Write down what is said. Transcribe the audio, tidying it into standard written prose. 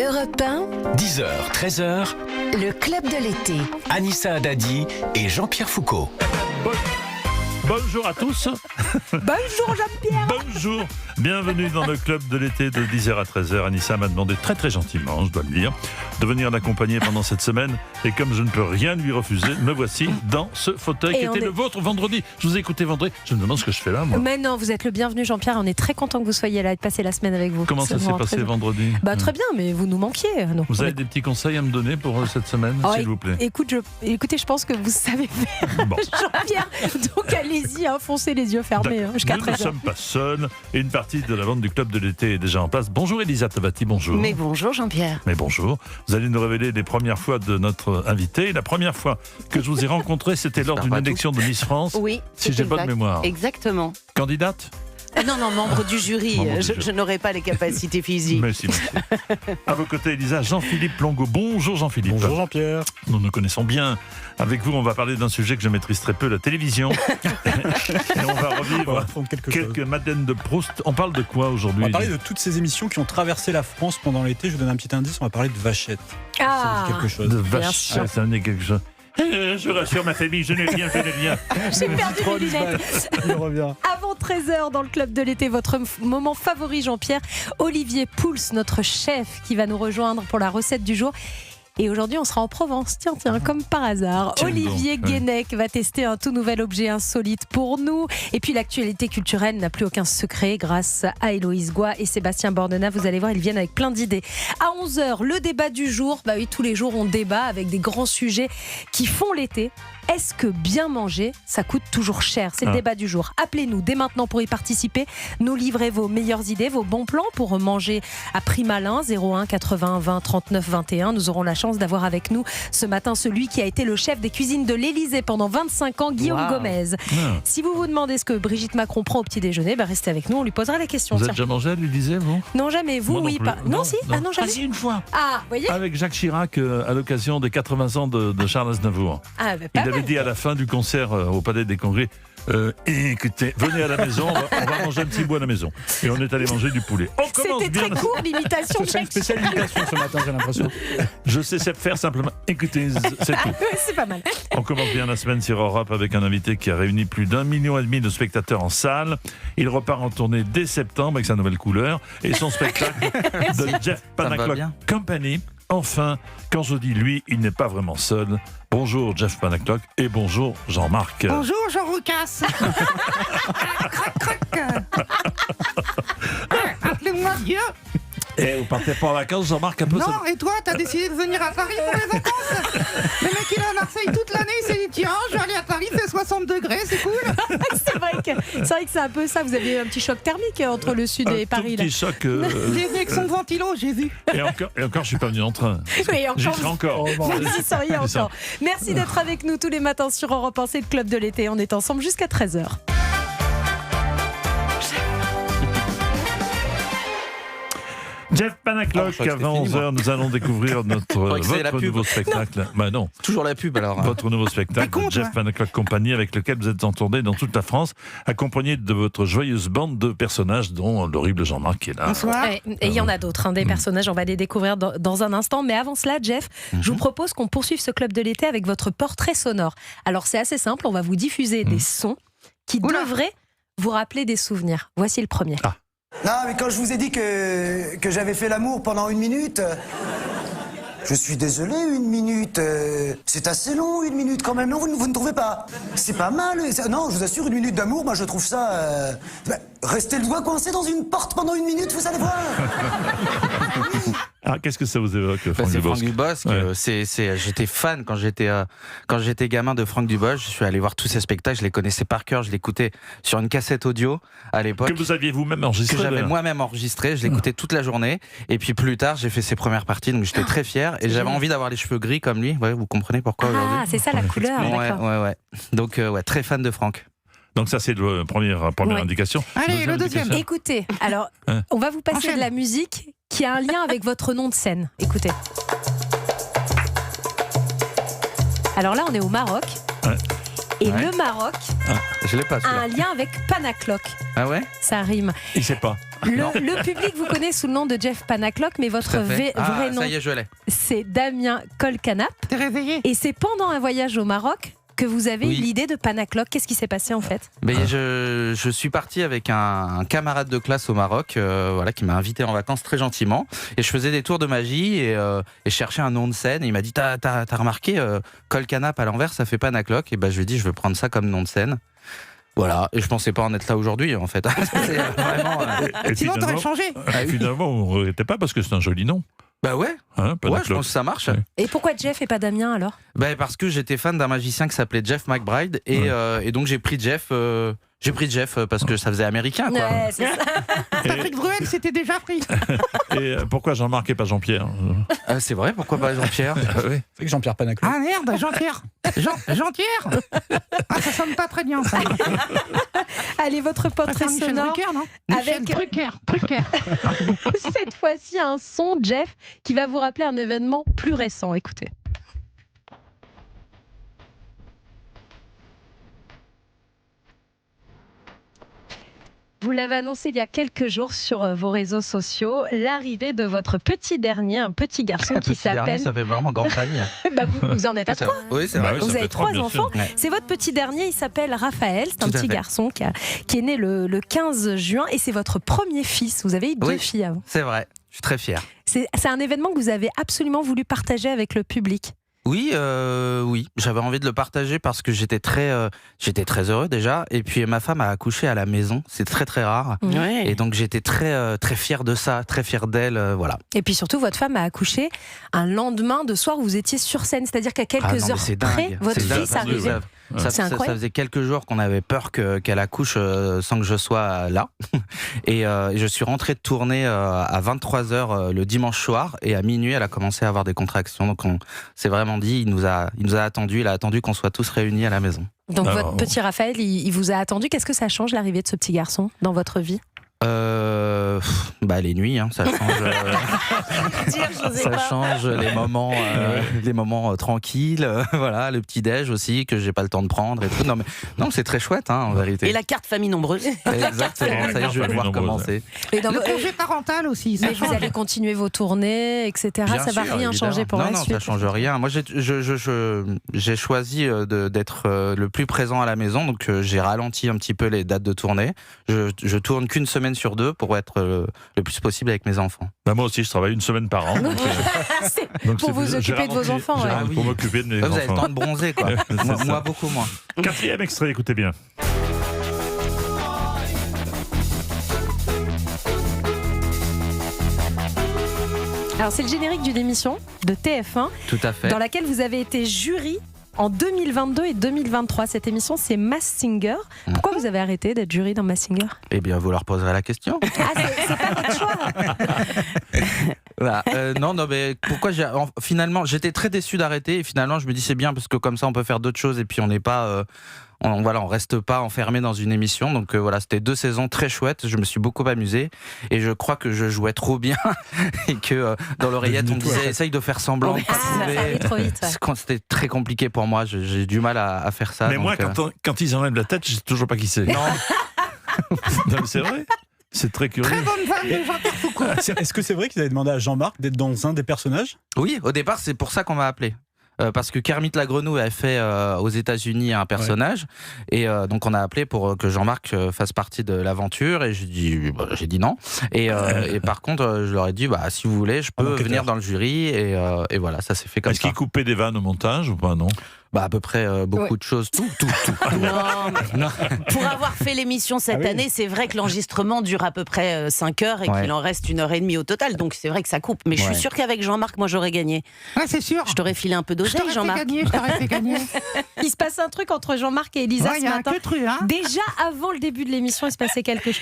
Europe 1, 10h, 13h, le club de l'été. Anissa Haddadi et Jean-Pierre Foucault. Bonjour à tous. Bonjour Jean-Pierre. Bonjour. Bienvenue dans le club de l'été de 10h à 13h. Anissa m'a demandé très très gentiment, je dois le dire, de venir l'accompagner pendant cette semaine. Et comme je ne peux rien lui refuser, me voici dans ce fauteuil qui était le vôtre vendredi. Je vous ai écouté vendredi. Je me demande ce que je fais là, moi. Mais non, vous êtes le bienvenu Jean-Pierre. On est très content que vous soyez là et de passer la semaine avec vous. Comment ça s'est passé vendredi? Très bien, mais vous nous manquiez. Donc, vous avez des petits conseils à me donner pour cette semaine, s'il vous plaît? Écoutez, je pense que vous savez faire, bon. Jean-Pierre. Donc allez-y, foncez les yeux fermés jusqu'à 13h. Nous ne sommes pas seuls et une partie de la vente du club de l'été est déjà en place. Bonjour Elisa Tabati, bonjour. Mais bonjour Jean-Pierre. Mais bonjour. Vous allez nous révéler les premières fois de notre invité. La première fois que je vous ai rencontré, c'était lors d'une élection de Miss France. Oui, si j'ai bonne mémoire. Exactement. Candidate? Non, membre du jury. Je n'aurai pas les capacités physiques. Merci. À vos côtés, Elisa, Jean-Philippe Longo. Bonjour Jean-Philippe. Bonjour Jean-Pierre. Nous nous connaissons bien. Avec vous, on va parler d'un sujet que je maîtrise très peu, la télévision. Et on va revivre quelques Madeleine de Proust. On parle de quoi aujourd'hui? On va parler de toutes ces émissions qui ont traversé la France pendant l'été. Je vous donne un petit indice, on va parler de Vachette. Ah, ça dit quelque chose. De Vachette, ça me dit quelque chose. Je rassure ma famille, je n'ai rien. J'ai perdu mes lunettes. Il revient. Avant 13h dans le club de l'été, votre moment favori Jean-Pierre, Olivier Pouls, notre chef qui va nous rejoindre pour la recette du jour. Et aujourd'hui, on sera en Provence. Tiens, comme par hasard. Tiens Olivier Guénec va tester un tout nouvel objet insolite pour nous. Et puis, l'actualité culturelle n'a plus aucun secret grâce à Héloïse Goua et Sébastien Bordenat. Vous allez voir, ils viennent avec plein d'idées. À 11h, le débat du jour. Bah oui, tous les jours, on débat avec des grands sujets qui font l'été. Est-ce que bien manger, ça coûte toujours cher? C'est le débat du jour. Appelez-nous dès maintenant pour y participer. Nous livrer vos meilleures idées, vos bons plans pour manger à prix malin. 01 80 20 39 21. Nous aurons la chance d'avoir avec nous ce matin celui qui a été le chef des cuisines de l'Élysée pendant 25 ans, Guillaume Gomez. Si vous vous demandez ce que Brigitte Macron prend au petit déjeuner, restez avec nous, on lui posera la question. Vous avez déjà mangé à l'Élysée, vous? Non, jamais. Vous, oui, pas. Non, si. Ah non, jamais. Si, une fois. Ah, voyez. Avec Jacques Chirac à l'occasion des 80 ans de Charles Aznavour. Ah, il avait dit à la fin du concert au Palais des Congrès, écoutez, venez à la maison, on va manger un petit bout à la maison. Et on est allé manger du poulet. C'était très court l'imitation de C'est une spéciale imitation ce matin, j'ai l'impression. Je sais faire simplement. Écoutez, c'est tout. C'est pas mal. On commence bien la semaine sur Europe avec un invité qui a réuni plus d'1,5 million de spectateurs en salle. Il repart en tournée dès septembre avec sa nouvelle couleur et son spectacle de Jeff Panaclock Company. Enfin, quand je dis lui, il n'est pas vraiment seul. Bonjour Jeff Panaclock et bonjour Jean-Marc. Bonjour Jean Roucas. Crac, crac. Appelez-moi Dieu. Et vous partez pas en vacances, Jean-Marc, un peu? Non, et toi, t'as décidé de venir à Paris pour les vacances? Le mec, il est à Marseille toute l'année, il s'est dit tiens, je vais aller à Paris, il fait 60 degrés, c'est cool. C'est vrai que c'est un peu ça. Vous avez eu un petit choc thermique entre le sud et Paris. Un petit choc. J'ai vu avec son ventilo, j'ai vu. Et encore, je suis pas venu en train. Oui, J'y serai encore. Vous y seriez encore. Merci d'être avec nous tous les matins sur Europe 1, c'est le club de l'été. On est ensemble jusqu'à 13h. Jeff Panaclock, avant 11h, nous allons découvrir votre nouveau spectacle. Bah non. Toujours la pub alors. Votre nouveau spectacle, Jeff Panaclock Company, avec lequel vous êtes en tournée dans toute la France, accompagné de votre joyeuse bande de personnages, dont l'horrible Jean-Marc qui est là. Bonsoir. Et il y en a d'autres, des personnages, on va les découvrir dans un instant. Mais avant cela, Jeff, je vous propose qu'on poursuive ce club de l'été avec votre portrait sonore. Alors c'est assez simple, on va vous diffuser des sons qui devraient vous rappeler des souvenirs. Voici le premier. Non, mais quand je vous ai dit que j'avais fait l'amour pendant 1 minute, je suis désolé, 1 minute, c'est assez long 1 minute quand même, non, vous ne trouvez pas? C'est pas mal, non, je vous assure, 1 minute d'amour, moi je trouve ça... restez le doigt coincé dans une porte pendant 1 minute, vous allez voir. Ah, qu'est-ce que ça vous évoque, Franck C'est Dubosc? Franck Dubosc. Ouais. J'étais fan quand j'étais gamin de Franck Dubosc. Je suis allé voir tous ses spectacles, je les connaissais par cœur, je l'écoutais sur une cassette audio à l'époque. Que vous aviez vous-même enregistré? Que j'avais moi-même enregistré, je l'écoutais toute la journée. Et puis plus tard, j'ai fait ses premières parties, donc j'étais très fier. Et j'avais envie d'avoir les cheveux gris comme lui. Ouais, vous comprenez pourquoi aujourd'hui? Ah, c'est ça la couleur, d'accord. Ouais. Donc, très fan de Franck. Donc ça, c'est la première indication. Allez, le deuxième. Écoutez, alors, on va vous passer de la musique qui a un lien avec votre nom de scène. Écoutez. Alors là, on est au Maroc. Et le Maroc, Je l'ai pas, celui-là. a un lien avec Panacloc. Ah ouais? Ça rime. Il sait pas. Le public vous connaît sous le nom de Jeff Panacloc, mais votre Tout à fait. vrai nom, Ça y est, je l'ai. c'est Damien Colcanap. T'es réveillé? Et c'est pendant un voyage au Maroc que vous avez Oui. eu l'idée de Panacloc. Qu'est-ce qui s'est passé en fait? Mais je suis parti avec un camarade de classe au Maroc, voilà, qui m'a invité en vacances très gentiment. Et je faisais des tours de magie et je cherchais un nom de scène. Et il m'a dit, t'as remarqué, Colcanap à l'envers, ça fait Panacloc. Et ben je lui ai dit, je veux prendre ça comme nom de scène. Voilà, et je pensais pas en être là aujourd'hui en fait. C'est vraiment. Et Sinon, t'aurais changé. Finalement, on ne regrettait pas parce que c'est un joli nom. Bah ouais, Hein, ouais, je Panacloc. pense que ça marche. Ouais. Et pourquoi Jeff et pas Damien alors? Bah parce que j'étais fan d'un magicien qui s'appelait Jeff McBride et donc j'ai pris Jeff. J'ai pris Jeff parce que ça faisait américain quoi. Ouais, c'est ça. Patrick Bruel, c'était déjà pris. Et pourquoi Jean-Marc et pas Jean-Pierre? C'est vrai, pourquoi pas Jean-Pierre? Oui. C'est que Jean-Pierre Panacloc. Ah merde, Jean-Pierre. Jean-Pierre. Ah, ça sonne pas très bien, ça. Allez, votre Ah, c'est portrait un Michel sonore Drucker, non? avec Drucker. cette fois-ci un son, Jeff, qui va vous rappeler un événement plus récent. Écoutez. Vous l'avez annoncé il y a quelques jours sur vos réseaux sociaux, l'arrivée de votre petit dernier, un petit garçon qui s'appelle... Ça fait vraiment grande famille. Bah, vous en êtes à 3. Oui, c'est Bah vrai. oui, ça Vous fait avez trois, 3 bien enfants. sûr. Ouais. C'est votre petit dernier, il s'appelle Raphaël. C'est un Tout à petit fait. garçon qui est né le 15 juin et c'est votre premier fils. Vous avez eu 2 Oui. filles avant. C'est vrai, je suis très fier. C'est un événement que vous avez absolument voulu partager avec le public. Oui, oui, j'avais envie de le partager parce que j'étais très heureux déjà. Et puis ma femme a accouché à la maison, c'est très très rare. Ouais. Et donc j'étais très fier de ça, très fier d'elle, voilà. Et puis surtout, votre femme a accouché un lendemain de soir où vous étiez sur scène. C'est-à-dire qu'à quelques Ah non, mais heures c'est près, dingue. votre C'est dingue. fils arrivait. Ça C'est incroyable. faisait quelques jours qu'on avait peur qu'elle accouche sans que je sois là. Et je suis rentré de tournée à 23h le dimanche soir et à minuit elle a commencé à avoir des contractions. Donc on s'est vraiment dit, il nous a attendu, il a attendu qu'on soit tous réunis à la maison. Donc Alors, votre petit Raphaël, il vous a attendu. Qu'est-ce que ça change l'arrivée de ce petit garçon dans votre vie? Bah les nuits, hein, ça change. Dire, je sais Ça pas. change les moments tranquilles, voilà, le petit déj aussi que j'ai pas le temps de prendre et tout. Non, c'est très chouette, hein, en vérité. Et la carte famille nombreuse. Exactement, ça y est, je vais devoir commencer. Et dans Le vos- congé parental aussi, ça Mais vous change. allez continuer vos tournées, etc. Bien Ça va sûr, rien évidemment. changer pour non, la non, suite. ça change rien. Moi, j'ai choisi d'être le plus présent à la maison, donc j'ai ralenti un petit peu les dates de tournée. Je tourne qu'une semaine sur 2 pour être le plus possible avec mes enfants. Bah, moi aussi, je travaille une semaine par an. C'est Donc pour c'est- vous j'ai occuper de vos ralenti- enfants. j'ai ouais. ralenti Pour m'occuper de mes Vous avez le temps enfants. de bronzer, quoi. C'est moi, ça. moi, beaucoup moins. 4e extrait, écoutez bien. Alors c'est le générique d'une émission de TF1 Tout à fait. dans laquelle vous avez été jury en 2022 et 2023. Cette émission, c'est Masked Singer. Pourquoi vous avez arrêté d'être jury dans Masked Singer? Eh bien, vous leur poserez la question. Ah, c'est pas votre choix. Voilà. Non, mais pourquoi finalement, j'étais très déçu d'arrêter et finalement, je me dis c'est bien parce que comme ça, on peut faire d'autres choses et puis on n'est pas, on reste pas enfermé dans une émission. Donc voilà, c'était 2 saisons très chouettes. Je me suis beaucoup amusé et je crois que je jouais trop bien et que dans l'oreillette, on me disait essaye de faire semblant. de pas Ah, ça trouver. allait trop vite. Ouais. C'était très compliqué pour moi. J'ai du mal à faire ça. Mais donc, moi, quand ils enlèvent la tête, je sais toujours pas qui c'est. non. Non, mais c'est vrai. C'est très curieux. Très bonne vanne de Jean-Pierre Foucault. Est-ce que c'est vrai qu'ils avaient demandé à Jean-Marc d'être dans un des personnages? Oui, au départ, c'est pour ça qu'on m'a appelé. Parce que Kermit la Grenouille a fait aux États-Unis un personnage, et donc on a appelé pour que Jean-Marc fasse partie de l'aventure, et j'ai dit non. Et par contre, je leur ai dit si vous voulez, je peux enquêteur. venir dans le jury, et voilà, ça s'est fait comme Est-ce ça. qu'ils coupaient des vannes au montage ou pas, non? À peu près beaucoup Ouais. de choses, tout. Non, mais pour avoir fait l'émission cette Ah oui. année, c'est vrai que l'enregistrement dure à peu près 5 heures et Ouais. qu'il en reste 1h30 au total. Donc c'est vrai que ça coupe. Mais je suis Ouais. sûre qu'avec Jean-Marc, moi j'aurais gagné. Ouais, c'est sûr. Je t'aurais filé un peu Je d'oseille, t'aurais fait Jean-Marc. gagner, je t'aurais fait gagner. Il se passe un truc entre Jean-Marc et Elisa Ouais, il ce y a un matin. que tru, hein. Déjà avant le début de l'émission, il se passait quelque chose.